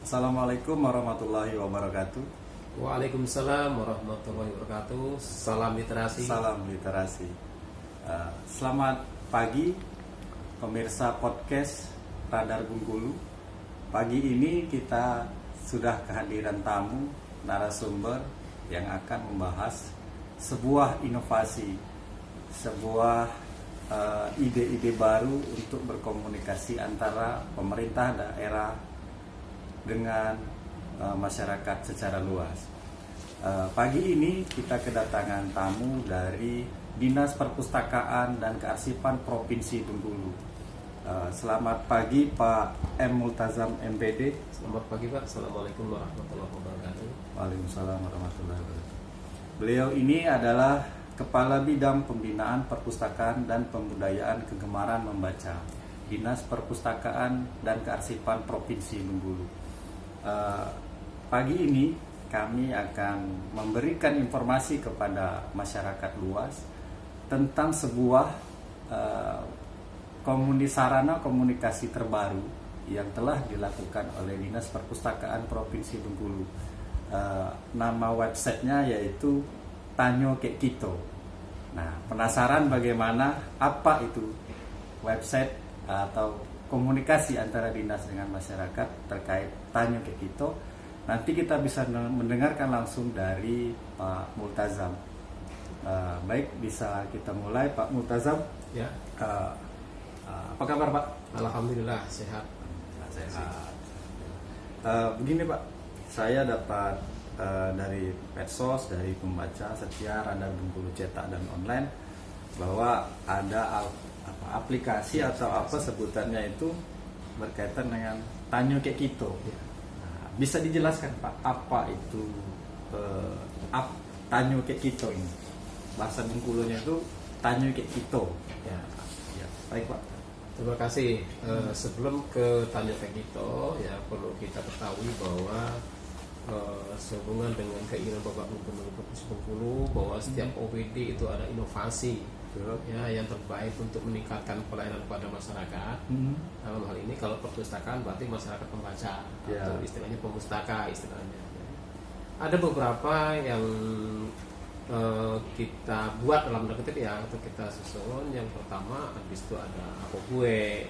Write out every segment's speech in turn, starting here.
Assalamualaikum warahmatullahi wabarakatuh. Waalaikumsalam warahmatullahi wabarakatuh. Salam literasi. Salam literasi. Selamat pagi pemirsa podcast Radar Bengkulu. Pagi ini kita sudah kehadiran tamu narasumber yang akan membahas sebuah inovasi, sebuah ide-ide baru untuk berkomunikasi antara pemerintah daerah dengan masyarakat secara luas. Pagi ini kita kedatangan tamu dari Dinas Perpustakaan dan Kearsipan Provinsi Bengkulu. Selamat pagi Pak M. Multazam MPD. Selamat pagi Pak. Assalamualaikum warahmatullahi wabarakatuh. Waalaikumsalam warahmatullahi wabarakatuh. Beliau ini adalah Kepala Bidang Pembinaan Perpustakaan dan Pembudayaan Kegemaran Membaca, Dinas Perpustakaan dan Kearsipan Provinsi Bengkulu. Pagi ini kami akan memberikan informasi kepada masyarakat luas tentang sebuah sarana komunikasi terbaru yang telah dilakukan oleh Dinas Perpustakaan Provinsi Bengkulu. Nama websitenya yaitu Tanyo Kek Kito. Nah, penasaran bagaimana apa itu website atau komunikasi antara dinas dengan masyarakat terkait Tanyo Kek Kito? Nanti kita bisa mendengarkan langsung dari Pak Multazam. Baik, bisa kita mulai Pak Multazam. Ya. Apa kabar Pak? Alhamdulillah sehat. Sehat. Begini Pak, saya dapat dari medsos, dari pembaca setia Radar Bengkulu cetak dan online bahwa ada aplikasi atau apa sebutannya itu berkaitan dengan Tanyo Kek Kito. Nah, bisa dijelaskan Pak, apa itu Tanyo Kek Kito ini? Bahasa Bengkulunya itu Tanyo Kek Kito. Ya. Ya, baik Pak. Terima kasih. Sebelum ke Tanyo Kek Kito, ya perlu kita ketahui bahwa sehubungan dengan keinginan Bapak Gubernur Provinsi Bengkulu bahwa setiap OPD itu ada inovasi. Ya, yang terbaik untuk meningkatkan pelayanan kepada masyarakat. Dalam hal ini kalau perpustakaan berarti masyarakat pembaca, atau istilahnya pemustaka istilahnya. Ada beberapa yang kita buat dalam tanda kutip ya, atau kita susun. Yang pertama, habis itu ada Apobue.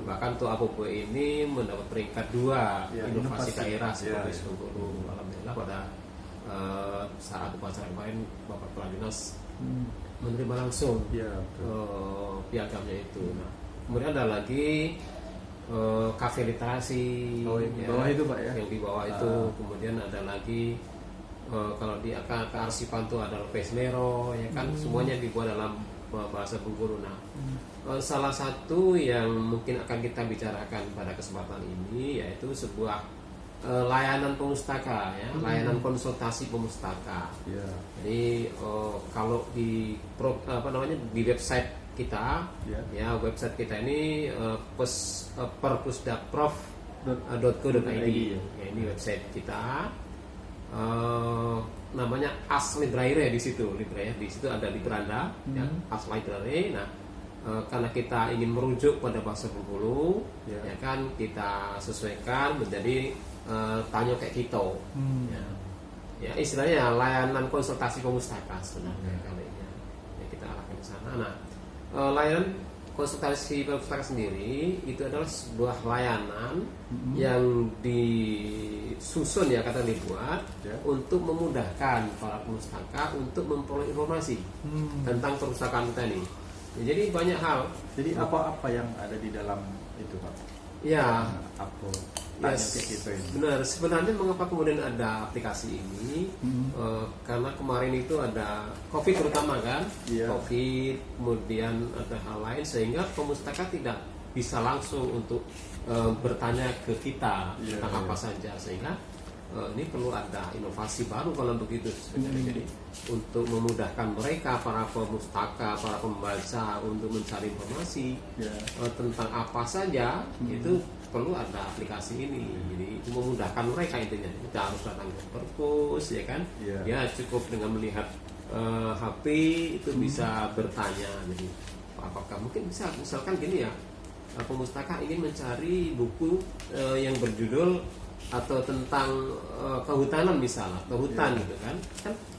Bahkan tuh Apobue ini mendapat peringkat 2 inovasi daerah seperti Bengkulu. Alhamdulillah pada saat upacara kemarin Bapak Kepala Dinas menerima langsung piagamnya itu. Nah, kemudian ada lagi kafe literasi di bawah itu Pak ya. Yang di bawah itu. Kemudian ada lagi kalau di kearsipan itu ada Pesmero ya kan. Semuanya dibuat dalam bahasa Bengkulu. Nah, salah satu yang mungkin akan kita bicarakan pada kesempatan ini yaitu sebuah layanan pemustaka ya, layanan konsultasi pemustaka. Jadi kalau di di website kita ya, website kita ini perpusdakprof.co.id ya, ini website kita. Namanya As Library di situ, di situ ada Libranda ya, As Library. Nah, karena kita ingin merujuk pada bahasa Bengkulu ya kan, kita sesuaikan menjadi Tanyo Kek Kito. Ya, istilahnya layanan konsultasi pemustaka sebenarnya kali ini. Ya, kita arahkan ke sana. Nah, layanan konsultasi pemustaka sendiri itu adalah sebuah layanan yang disusun ya, kata dibuat untuk memudahkan para pemustaka untuk memperoleh informasi tentang perpustakaan kita ini. Ya, jadi banyak hal. Jadi apa yang ada di dalam itu Pak? Ya, Gitu ini. benar. Sebenarnya mengapa kemudian ada aplikasi ini? Karena kemarin itu ada COVID terutama kan, COVID, kemudian ada hal lain sehingga pemustaka tidak bisa langsung untuk bertanya ke kita tentang apa saja, sehingga ini perlu ada inovasi baru kalau begitu sebenarnya. Jadi untuk memudahkan mereka, para pemustaka, para pembaca untuk mencari informasi tentang apa saja, itu perlu ada aplikasi ini. Jadi itu memudahkan mereka intinya. Kita harus datang ke perpus ya kan. Ya cukup dengan melihat HP itu bisa bertanya. Jadi apakah mungkin bisa misalkan gini ya, pemustaka ingin mencari buku yang berjudul atau tentang kehutanan misalnya, ke hutan gitu kan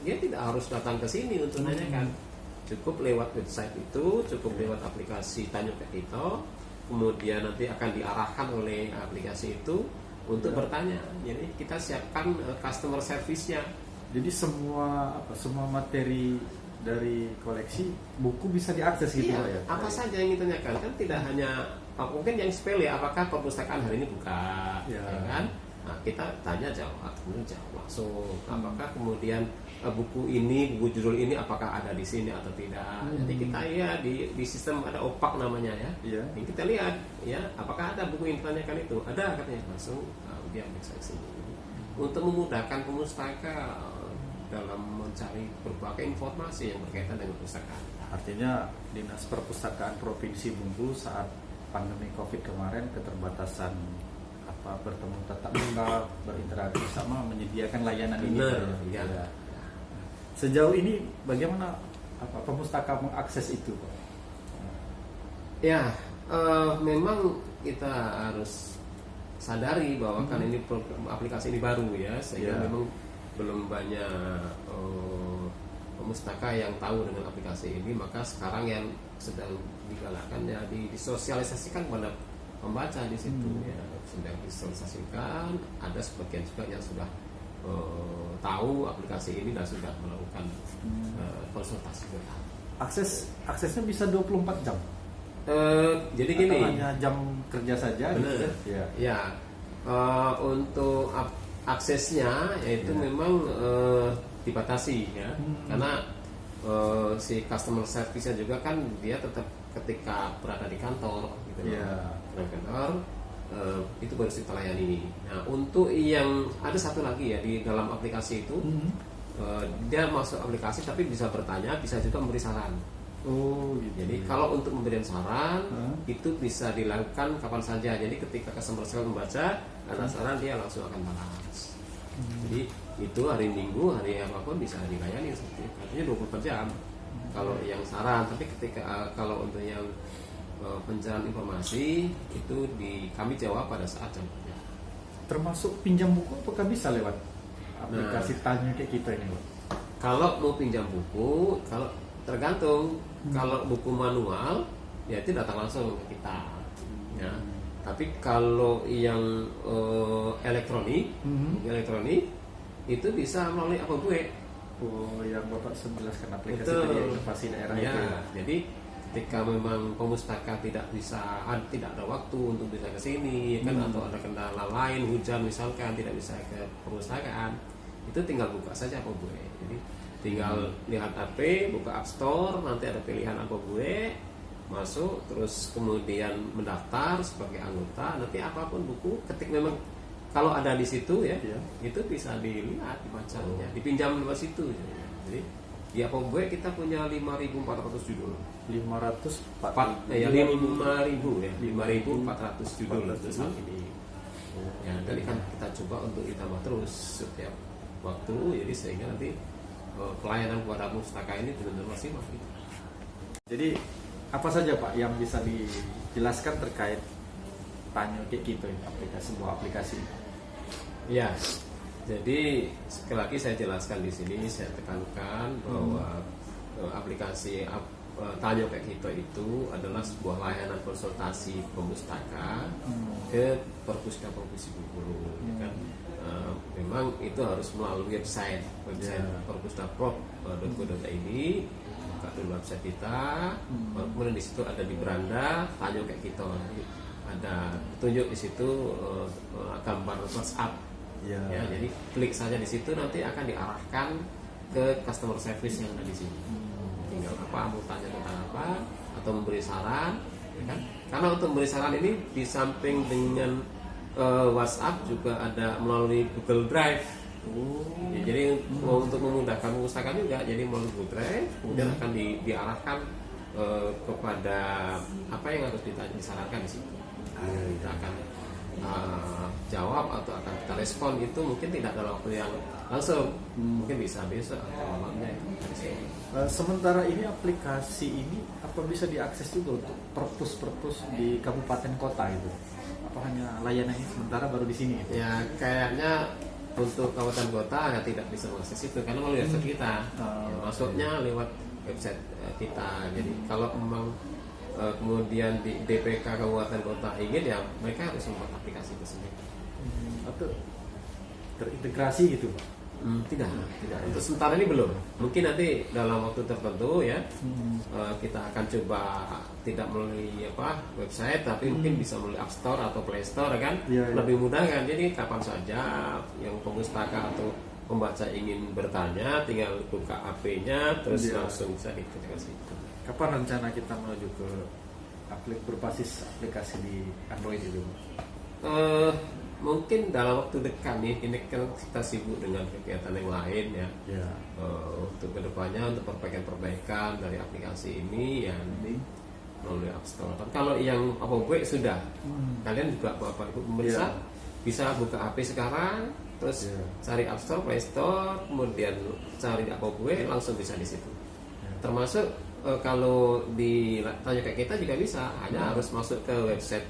dia tidak harus datang ke sini untuk nanyakan, cukup lewat website itu, cukup lewat aplikasi Tanyo Pet Kito, kemudian nanti akan diarahkan oleh aplikasi itu untuk bertanya. Jadi kita siapkan customer service-nya. Jadi semua materi dari koleksi buku bisa diakses gitu Iya, ya. apa saja yang ditanyakan kan tidak hanya mungkin yang sepele, apakah perpustakaan hari ini buka, ya kan? Nah, kita tanya jawab, kemudian jawab langsung. Apakah kemudian buku ini, buku judul ini apakah ada di sini atau tidak? Jadi kita di sistem ada opak namanya ya. Yang kita lihat ya, apakah ada buku yang ditanyakan itu? Ada katanya, langsung dia periksa sini. Untuk memudahkan pemustaka dalam mencari berbagai informasi yang berkaitan dengan perpustakaan. Artinya Dinas Perpustakaan Provinsi Bengkulu saat pandemi Covid kemarin keterbatasan bertemu tatap muka, berinteraksi sama menyediakan layanan ini. Ya. Sejauh ini bagaimana pemustaka mengakses itu, Pak? Ya, memang kita harus sadari bahwa kan ini aplikasi ini baru ya, sehingga memang belum banyak pemustaka yang tahu dengan aplikasi ini. Maka sekarang yang sedang digalakkan ya disosialisasikan kepada pembaca di situ ya, sedang disosialisasikan. Ada sebagian juga yang sudah tahu aplikasi ini dan sudah melakukan konsultasi dengan. Aksesnya bisa 24 jam. Jadi gini, atau hanya jam kerja saja gitu. Ya. Untuk aksesnya yaitu memang dibatasi ya. Karena si customer service-nya juga kan dia tetap ketika berada di kantor gitu. Kantor itu baru kita layani. Nah, untuk yang ada satu lagi ya di dalam aplikasi itu, dia masuk aplikasi tapi bisa bertanya, bisa juga memberi saran. Gitu. Jadi kalau untuk memberikan saran itu bisa dilakukan kapan saja. Jadi ketika customer service membaca ada saran, dia langsung akan balas. Jadi itu hari Minggu, hari apapun bisa dilayani seperti itu. Artinya 24 jam. Kalau yang saran, tapi ketika kalau untuk yang pencarian informasi itu kami jawab pada saat jamnya. Termasuk pinjam buku apakah bisa lewat aplikasi Tanyo kayak kita ini, Pak? Kalau mau pinjam buku, kalau tergantung. Kalau buku manual ya itu datang langsung ke kita ya. Tapi kalau yang elektronik itu bisa melalui Apobue. Yang Bapak jelaskan aplikasi Betul. tadi, inovasi daerah ya, itu ya. Jadi ketika memang pemustaka tidak ada waktu untuk bisa ke sini kan, atau ada kendala lain, hujan misalkan tidak bisa ke perpustakaan, itu tinggal buka saja Apobue. Jadi tinggal lihat HP, buka App Store, nanti ada pilihan Apobue, masuk, terus kemudian mendaftar sebagai anggota. Nanti apapun buku, ketik memang kalau ada di situ ya, itu bisa dilihat, dibacanya, dipinjam di situ. Jadi di Apobue kita punya 5.400 judul. 500 ya 5.400 judul untuk saat ini. Ya, jadi kan kita coba untuk ditambah terus setiap waktu, jadi sehingga nanti pelayanan kepada pustaka ini benar-benar maksimal gitu. Jadi apa saja Pak yang bisa dijelaskan terkait Tanyo kayak gitu, sebuah aplikasi? Ya, jadi sekali lagi saya jelaskan di sini, saya tekankan bahwa aplikasi Tanyo kayak gitu itu adalah sebuah layanan konsultasi pemustaka ke perpustakaan provinsi Bengkulu. Kan memang itu harus melalui website perpustaprov.go.id. Buka dulu website kita, kemudian di situ ada di beranda Tanyo kayak gitu, ada petunjuk di situ gambar WhatsApp. Ya, jadi klik saja di situ, nanti akan diarahkan ke customer service yang ada di sini. Tinggal mau tanya tentang apa atau memberi saran, ya kan? Karena untuk memberi saran ini di samping dengan WhatsApp juga ada melalui Google Drive. Ya, jadi untuk memudahkan perpustakaan juga, jadi melalui Google Drive kemudian akan diarahkan kepada apa yang harus disarankan di situ. Kita akan jawab atau akan kita respon, itu mungkin tidak dalam waktu yang langsung, mungkin bisa besok atau malamnya itu. Sementara ini aplikasi ini apa bisa diakses juga untuk perpus di kabupaten kota itu? Apa hanya layanannya sementara baru di sini? Gitu? Ya kayaknya untuk kabupaten kota ya tidak bisa mengakses itu karena melalui website kita. Ya, masuknya lewat website kita. Jadi kalau memang kemudian di DPK kabupaten kota ingin ya mereka harus membuat aplikasi itu sendiri. Atau terintegrasi gitu, Pak? Tidak. Untuk sementara ini belum. Mungkin nanti dalam waktu tertentu ya kita akan coba tidak melalui website, tapi mungkin bisa melalui App Store atau Play Store kan, lebih mudah kan. Jadi kapan saja yang pemustaka atau pembaca ingin bertanya, tinggal buka HP-nya, terus langsung bisa diintegrasi. Kapan rencana kita menuju ke berbasis aplikasi di Android itu? Mungkin dalam waktu dekat nih, ini kan kita sibuk dengan kegiatan yang lain ya. Untuk kedepannya untuk perbaikan dari aplikasi ini ya melalui App Store. Tapi kalau yang Apoboe sudah, kalian juga Bapak Ibu pemirsa bisa buka HP sekarang, terus cari App Store, Play Store, kemudian cari Apoboe, langsung bisa di situ. Termasuk kalau ditanya kayak kita juga bisa, hanya harus masuk ke website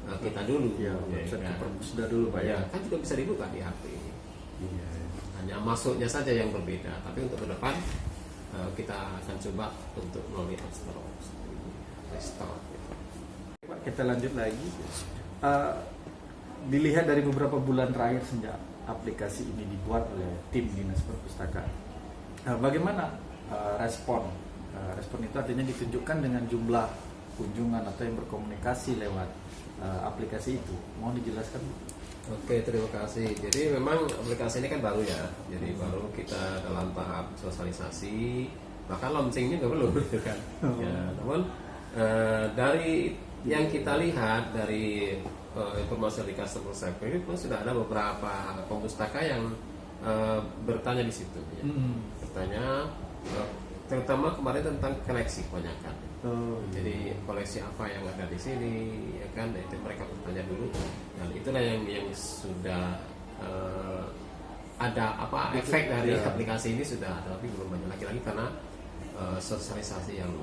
kita dulu, sudah dulu Pak ya. Kan juga bisa dibuka di HP. Hanya masuknya saja yang berbeda. Tapi untuk ke depan kita akan coba untuk melalui App Store, Play Store. Pak, kita lanjut lagi. Dilihat dari beberapa bulan terakhir sejak aplikasi ini dibuat oleh tim Dinas Perpustakaan, bagaimana respon? Respon itu artinya ditunjukkan dengan jumlah kunjungan atau yang berkomunikasi lewat aplikasi itu. Mohon dijelaskan. Oke, terima kasih. Jadi memang aplikasi ini kan baru ya. Jadi baru kita dalam tahap sosialisasi, bahkan launchingnya juga belum gitu kan. Namun dari yang kita lihat dari informasi dari customer service itu sudah ada beberapa pemustaka yang bertanya di situ. Bertanya terutama kemarin tentang koleksi kebanyakan. Jadi koleksi apa yang ada di sini, ya kan? Itu mereka bertanya dulu, dan itulah yang sudah ada efek dari aplikasi ini sudah ada, tapi belum banyak lagi karena sosialisasi yang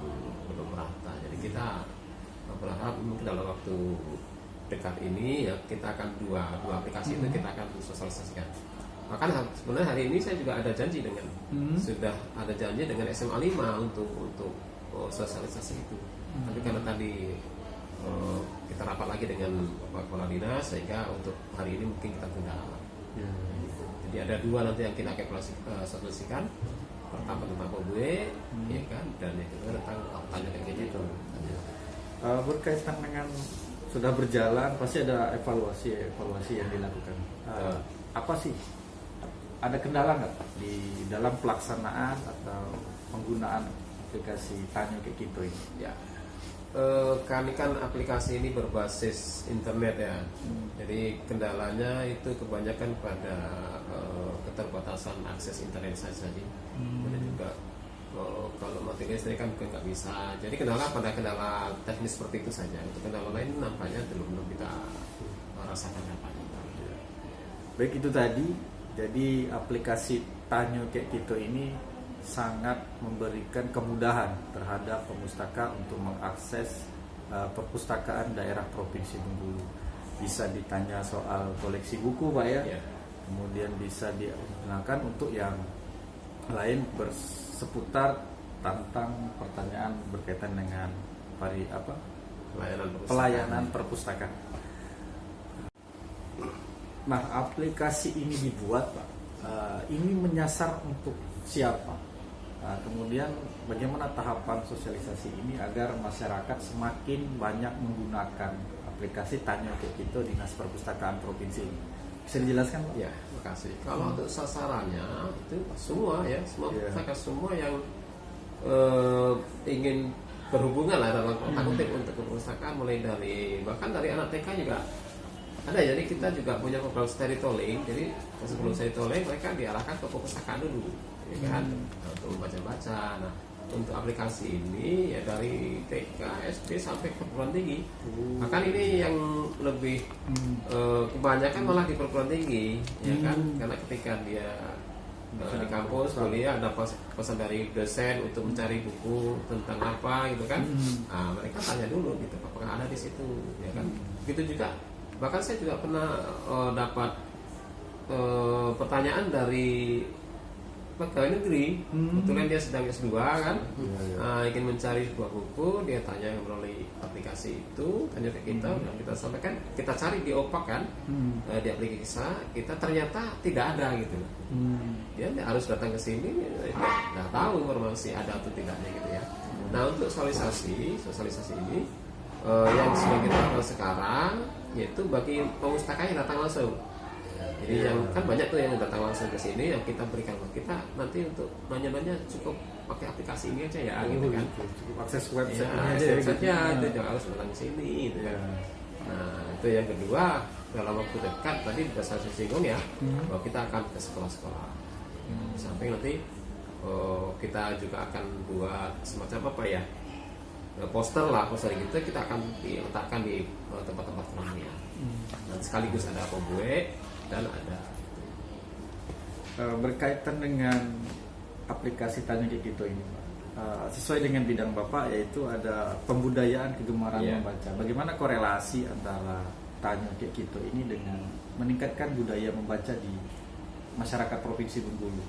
belum merata. Jadi kita berharap mungkin dalam waktu dekat ini ya kita akan dua aplikasi itu kita akan sosialisasikan. Bahkan sebenarnya hari ini saya juga ada janji dengan sudah ada janji dengan SMA 5 untuk sosialisasi itu. Tapi karena tadi kita rapat lagi dengan Pak Kepala Dinas sehingga untuk hari ini mungkin kita tunda. Jadi ada dua nanti yang kita akan sosialisasikan. Pertama tentang Apoboe, ya kan, dan yang kedua tentang tanya kayak gitu. Berkaitan dengan sudah berjalan pasti ada evaluasi yang dilakukan. Apa sih? Ada kendala nggak di dalam pelaksanaan atau penggunaan aplikasi Tanyo kayak gitu ini? Ya, kami kan aplikasi ini berbasis internet ya. Jadi kendalanya itu kebanyakan pada keterbatasan akses internet saja. Kemudian juga kalau mati listrik kan nggak bisa. Jadi kendala teknis seperti itu saja. Untuk kendala lain nampaknya belum kita rasakan apa. Baik, itu tadi. Jadi aplikasi Tanyo kayak gitu ini sangat memberikan kemudahan terhadap pemustaka untuk mengakses perpustakaan daerah Provinsi Bengkulu. Bisa ditanya soal koleksi buku Pak ya. Kemudian bisa digunakan untuk yang lain seputar tentang pertanyaan berkaitan dengan pelayanan perpustakaan. Nah, aplikasi ini dibuat Pak, ini menyasar untuk siapa? Kemudian bagaimana tahapan sosialisasi ini agar masyarakat semakin banyak menggunakan aplikasi Tanyo kayak gitu Dinas Perpustakaan Provinsi ini? Bisa dijelaskan Pak? Ya, makasih. Kalau untuk sasarannya itu semua masyarakat semua yang ingin berhubungan lah dalam kutip untuk perpustakaan, mulai dari bahkan dari anak TK juga ada. Jadi kita juga punya program storytelling. Jadi sebelum storytelling mereka diarahkan ke perpustakaan dulu, ya kan, untuk membaca-baca. Nah, untuk aplikasi ini ya dari TK, SD sampai perguruan tinggi. Bahkan ini yang lebih kebanyakan malah di perguruan tinggi, ya kan, karena ketika dia di kampus kuliah ada pesan dari dosen untuk mencari buku tentang apa gitu kan. Nah, mereka tanya dulu gitu apakah ada di situ ya kan. Begitu juga bahkan saya juga pernah dapat pertanyaan dari pegawai negeri, kebetulan dia sedang S2 kan, ingin mencari sebuah buku, dia tanya melalui aplikasi itu, tanya ke kita, dan kita sampaikan, kita cari di OPAK kan, di aplikasi kita ternyata tidak ada gitu. Dia harus datang ke sini, nggak tahu informasi ada atau tidaknya gitu ya. Nah untuk sosialisasi ini yang sedang kita lakukan sekarang, yaitu bagi pemustaka yang datang langsung. Jadi yang kan banyak tuh yang datang langsung ke sini, yang kita berikan buat kita nanti untuk nanya-nanya cukup pakai aplikasi ini aja ya, gitu kan. Cukup akses website website-nya itu jangan harus datang ke sini, gitu kan. Nah itu yang kedua, dalam waktu dekat tadi sudah saya singgung ya, bahwa kita akan ke sekolah-sekolah. Sampai nanti kita juga akan buat semacam apa ya, poster gitu, kita akan diletakkan di tempat-tempat keramaian. Dan sekaligus ada pembuat dan ada berkaitan dengan aplikasi Tanya Kekito ini, Pak. Sesuai dengan bidang Bapak, yaitu ada pembudayaan kegemaran membaca. Bagaimana korelasi antara Tanya Kekito ini dengan meningkatkan budaya membaca di masyarakat Provinsi Bengkulu?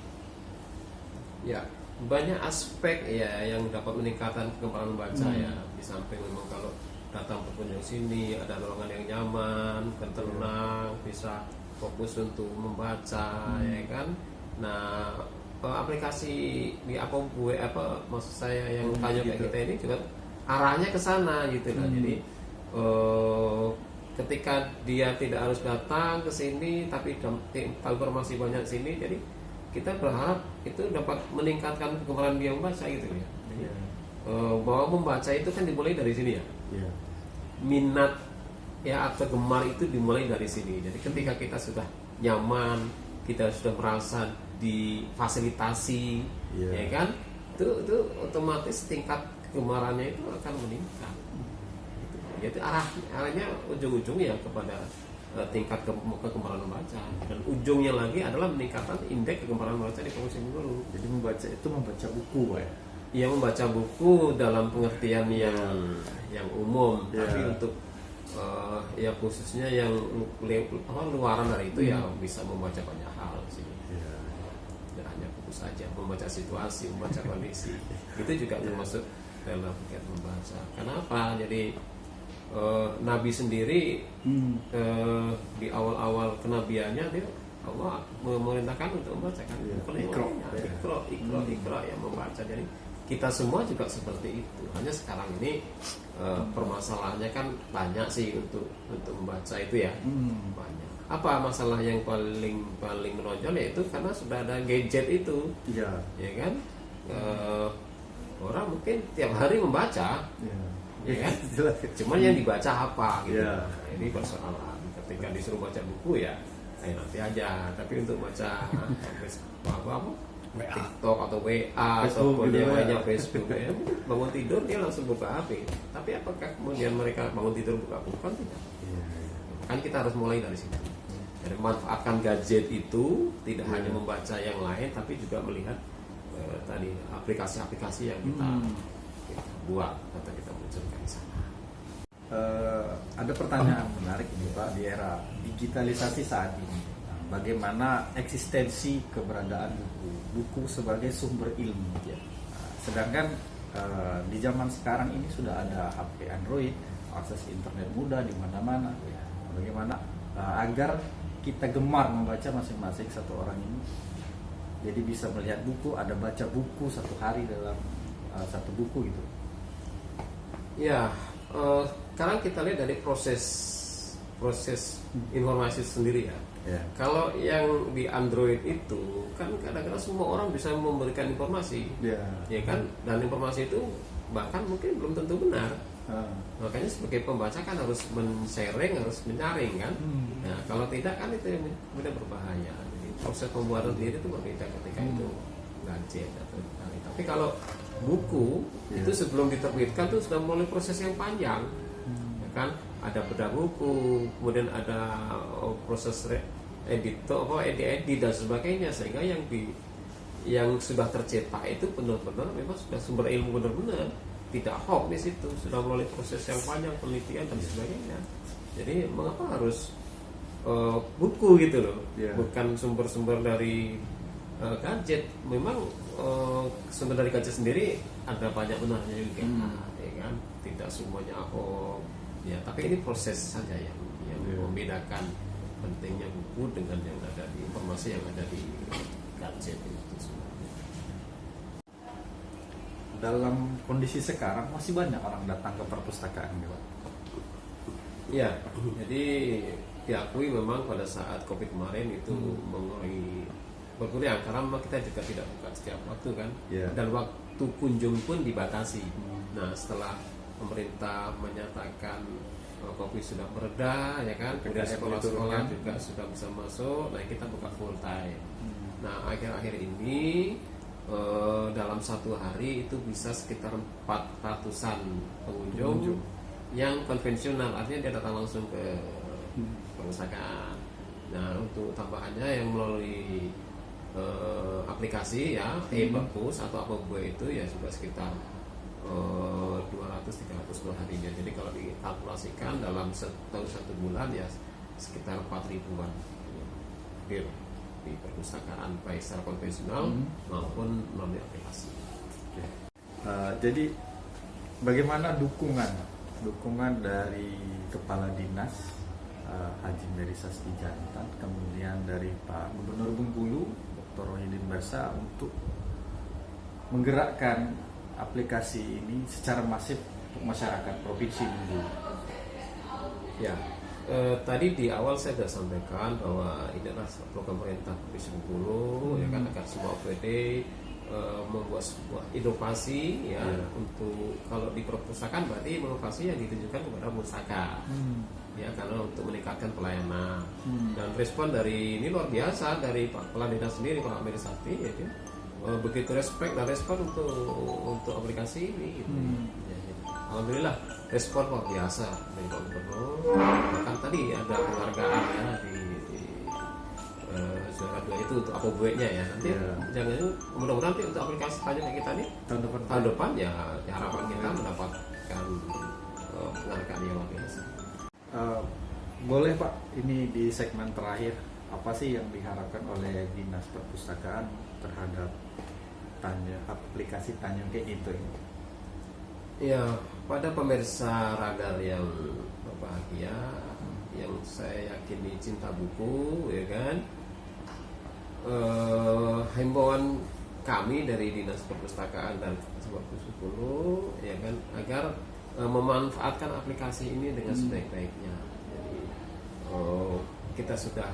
Ya, banyak aspek ya yang dapat meningkatkan kegemaran membaca ya. Di samping memang kalau datang berkunjung sini ada ruangan yang nyaman, tenang, bisa fokus untuk membaca ya kan. Nah aplikasi di maksud saya yang Tanya Kekito ini juga arahnya ke sana gitu kan. Jadi ketika dia tidak harus datang ke sini tapi tahu informasi banyak sini, jadi kita berharap itu dapat meningkatkan kegemaran dia membaca gitu ya. Jadi, bahwa membaca itu kan dimulai dari sini ya. Minat ya atau gemar itu dimulai dari sini. Jadi ketika kita sudah nyaman, kita sudah merasa difasilitasi, ya kan, itu otomatis tingkat kegemarannya itu akan meningkat. Jadi arahnya ujung-ujungnya kepada tingkat kegemaran membaca, dan ujungnya lagi adalah meningkatkan indeks kegemaran membaca di Provinsi Bengkulu. Jadi membaca buku, Pak ya? Iya, membaca buku dalam pengertian yang umum, tapi untuk ya khususnya yang luaran dari itu ya bisa membaca banyak hal sih. Tidak hanya buku saja, membaca situasi, membaca kondisi, itu juga termasuk dalam kegiatan membaca. Kenapa? Jadi Nabi sendiri di awal-awal kenabiannya dia Allah memerintahkan untuk membacakan Iqra yang membaca. Jadi kita semua juga seperti itu. Hanya sekarang ini permasalahannya kan banyak sih untuk membaca itu ya. Banyak. Apa masalah yang paling menonjol, yaitu karena sudah ada gadget itu. Ya kan? Orang mungkin tiap hari membaca. Ya kan? Cuman yang dibaca apa gitu. Ini persoalan. Ketika disuruh baca buku ya nanti aja. Tapi untuk baca apa TikTok atau WA ataupun yang lainnya, Facebook ya, bangun tidur dia langsung buka HP. Tapi apakah kemudian mereka bangun tidur buka buku? Kan tidak. Kan kita harus mulai dari situ. Jadi memanfaatkan gadget itu tidak hanya membaca yang lain, tapi juga melihat tadi aplikasi-aplikasi yang kita buat atau kita munculkan di sana. Ada pertanyaan menarik ini, Pak, di era digitalisasi saat ini. Bagaimana eksistensi keberadaan buku sebagai sumber ilmu? Sedangkan di zaman sekarang ini sudah ada HP Android, akses internet mudah di mana-mana. Bagaimana agar kita gemar membaca masing-masing satu orang ini? Jadi bisa melihat buku, ada baca buku satu hari dalam satu buku gitu. Ya, sekarang kita lihat dari proses informasi sendiri ya. Kalau yang di Android itu kan kadang-kadang semua orang bisa memberikan informasi, ya kan, dan informasi itu bahkan mungkin belum tentu benar. Makanya sebagai pembaca kan harus men-sharing, harus menyaring kan. Nah kalau tidak kan itu yang mudah berbahaya. Jadi proses pembuatan sendiri itu berbeda ketika itu gadget atau tapi kalau buku itu sebelum diterbitkan tuh sudah mulai proses yang panjang, ya kan. Ada bedah buku, kemudian ada proses edit dan sebagainya, sehingga yang yang sudah tercetak itu benar-benar memang sudah sumber ilmu benar-benar, tidak hoax di situ, sudah melalui proses yang panjang penelitian dan sebagainya. Jadi mengapa harus buku gitu loh, bukan sumber-sumber dari gadget. Memang sumber dari gadget sendiri ada banyak benarnya juga, ya kan, tidak semuanya hoax ya, tapi ini proses saja yang membedakan pentingnya buku dengan yang ada di informasi yang ada di gadget itu sebenarnya. Dalam kondisi sekarang masih banyak orang datang ke perpustakaan gitu. Ya, jadi diakui memang pada saat Covid kemarin itu mengurangi berkurang karena memang kita juga tidak buka setiap waktu kan, dan waktu kunjung pun dibatasi. Nah, setelah pemerintah menyatakan Covid sudah mereda, ya kan, kemudian sekolah-sekolah juga sudah bisa masuk, nah kita buka full time. Nah, akhir-akhir ini dalam satu hari itu bisa sekitar 400-an pengunjung yang konvensional, artinya dia datang langsung ke perpustakaan. Nah, untuk tambahannya yang melalui aplikasi ya, e-perpus atau apa itu ya juga sekitar 200-300 per harinya. Jadi kalau dikalkulasikan dalam satu bulan ya sekitar 4.000-an di perpustakaan baik secara konvensional maupun melalui aplikasi. Jadi bagaimana dukungan dari Kepala Dinas Haji Mary Sasti Jantan, kemudian dari Pak Gubernur Bengkulu Dr. Rohidin Barsa untuk menggerakkan aplikasi ini secara masif untuk masyarakat Provinsi Bengkulu? Ya, tadi di awal saya sudah sampaikan bahwa ini adalah program pemerintah Provinsi Bengkulu, ya kan, agar semua OPD membuat sebuah inovasi ya, untuk kalau di perpustakaan berarti inovasi yang ditujukan kepada pustaka, ya, karena untuk meningkatkan pelayanan. Dan respon dari ini luar biasa dari Pak Kepala Dinas sendiri, Pak Mary Sasti, ya, begitu respect dan respon untuk aplikasi ini gitu. Ya, alhamdulillah respon luar biasa dari Pak Gubernur. Bahkan tadi ada penghargaan ya di juara 2 itu untuk apa buatnya ya. Nanti jangan, mudah-mudahan nanti untuk aplikasi tanya kayak kita nih tahun depan ya harapan kita mendapatkan penghargaan yang luar biasa. Boleh Pak, ini di segmen terakhir, apa sih yang diharapkan oleh Dinas Perpustakaan terhadap aplikasi Tanyo kayak gitu ini? Ya, pada pemirsa radar yang berbahagia, yang saya yakini cinta buku, ya kan, himbauan kami dari Dinas Perpustakaan dan Perpustakaan 10, ya kan, agar memanfaatkan aplikasi ini dengan sebaik-baiknya. Jadi kita sudah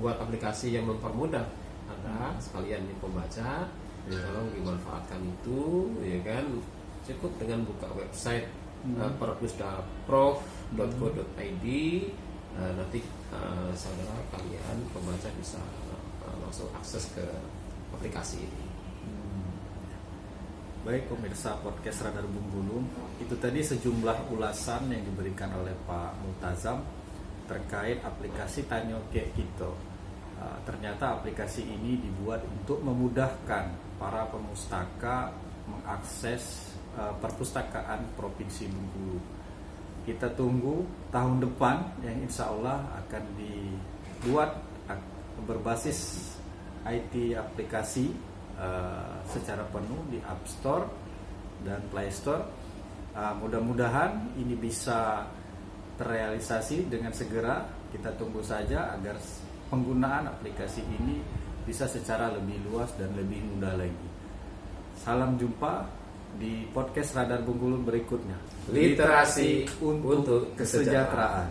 buat aplikasi yang mempermudah Anda sekalian yang pembaca. Kalau dimanfaatkan itu, ya kan, cukup dengan buka website perpusdaprov.co.id, nanti saudara kalian pembaca bisa langsung akses ke aplikasi ini. Baik pemirsa podcast Radar Bengkulu, itu tadi sejumlah ulasan yang diberikan oleh Pak Multazam terkait aplikasi Tanyo Kayak Gitu. Ternyata aplikasi ini dibuat untuk memudahkan para pemustaka mengakses perpustakaan Provinsi Bengkulu. Kita tunggu tahun depan yang insya Allah akan dibuat berbasis IT aplikasi secara penuh di App Store dan Play Store. Mudah-mudahan ini bisa terrealisasi dengan segera. Kita tunggu saja agar penggunaan aplikasi ini bisa secara lebih luas dan lebih mudah lagi. Salam jumpa di podcast Radar Bengkulu berikutnya. Literasi untuk kesejahteraan.